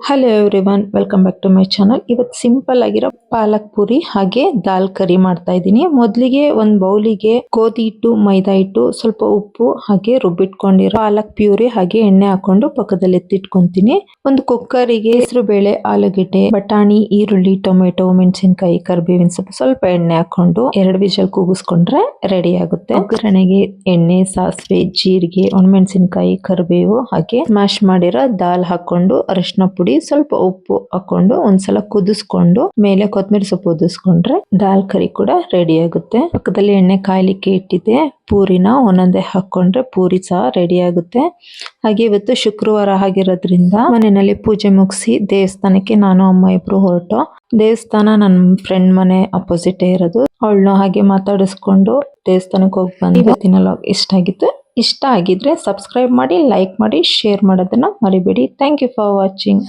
Hello everyone, welcome back to my channel. ಇವತ್ತು simple ಆಗಿರೋ ಪಾಲಕ್ ಪೂರಿ ಹಾಗೆ ದಾಲ್ ಕರಿ ಮಾಡ್ತಾ ಇದ್ದೀನಿ. ಮೊದಲಿಗೆ ಒಂದು ಬೌಲಿಗೆ ಗೋಧಿ ಹಿಟ್ಟು, ಮೈದಾ ಹಿಟ್ಟು, ಸ್ವಲ್ಪ ಉಪ್ಪು ಹಾಗೆ ರುಬ್ಬಿಟ್ಕೊಂಡಿರೋ ಪಾಲಕ್ ಪ್ಯೂರಿ ಹಾಗೆ ಎಣ್ಣೆ ಹಾಕೊಂಡು ಪಕ್ಕದಲ್ಲಿ ಎತ್ತಿಟ್ಕೊಂತೀನಿ. ಒಂದು ಕುಕ್ಕರಿಗೆ ಹೆಸರು ಬೇಳೆ, ಆಲೂಗೆಡ್ಡೆ, ಬಟಾಣಿ, ಈರುಳ್ಳಿ, ಟೊಮೆಟೊ, ಮೆಣಸಿನಕಾಯಿ, ಕರಿಬೇವಿನ ಸೊಪ್ಪು, ಸ್ವಲ್ಪ ಎಣ್ಣೆ ಹಾಕೊಂಡು 2 ವಿಷಲ್ ಕೂಗಿಸ್ಕೊಂಡ್ರೆ ರೆಡಿ ಆಗುತ್ತೆ. ಒಗ್ಗರಣೆಗೆ ಎಣ್ಣೆ, ಸಾಸಿವೆ, ಜೀರಿಗೆ, ಒಣಮೆಣಸಿನಕಾಯಿ, ಕರಿಬೇವು ಹಾಗೆ ಸ್ಮ್ಯಾಶ್ ಮಾಡಿರೋ ದಾಲ್ ಹಾಕೊಂಡು ಅರಿಶಿನ ಪುಡಿ, ಸ್ವಲ್ಪ ಉಪ್ಪು ಹಾಕೊಂಡು ಒಂದ್ಸಲ ಕುದಿಸ್ಕೊಂಡು ಮೇಲೆ ಕೊತ್ತಂಬರಿ ಸೊಪ್ಪು ಉದಿಸ್ಕೊಂಡ್ರೆ ದಾಲ್ ಕರಿ ಕೂಡ ರೆಡಿ ಆಗುತ್ತೆ. ಪಕ್ಕದಲ್ಲಿ ಎಣ್ಣೆ ಕಾಯ್ಲಿಕ್ಕೆ ಇಟ್ಟಿದೆ. ಪೂರಿನ ಒಂದೊಂದೇ ಹಾಕೊಂಡ್ರೆ ಪೂರಿ ಸಹ ರೆಡಿ ಆಗುತ್ತೆ. ಹಾಗೆ ಇವತ್ತು ಶುಕ್ರವಾರ ಆಗಿರೋದ್ರಿಂದ ಮನೆಯಲ್ಲಿ ಪೂಜೆ ಮುಗಿಸಿ ದೇವಸ್ಥಾನಕ್ಕೆ ನಾನು ಅಮ್ಮ ಇಬ್ರು ಹೊರಟು. ದೇವಸ್ಥಾನ ನನ್ನ ಫ್ರೆಂಡ್ ಮನೆ ಅಪೋಸಿಟ್ ಇರೋದು. ಅವಳನ್ನ ಹಾಗೆ ಮಾತಾಡಿಸ್ಕೊಂಡು ದೇವಸ್ಥಾನಕ್ಕೆ ಹೋಗಿ ಬಂದು ಇವತ್ತಿನ ವ್ಲಾಗ್ ಇಷ್ಟ ಆಗಿದ್ರೆ ಸಬ್ಸ್ಕ್ರೈಬ್ ಮಾಡಿ, ಲೈಕ್ ಮಾಡಿ, ಶೇರ್ ಮಾಡೋದನ್ನ ಮರಿಬೇಡಿ. Thank you for watching.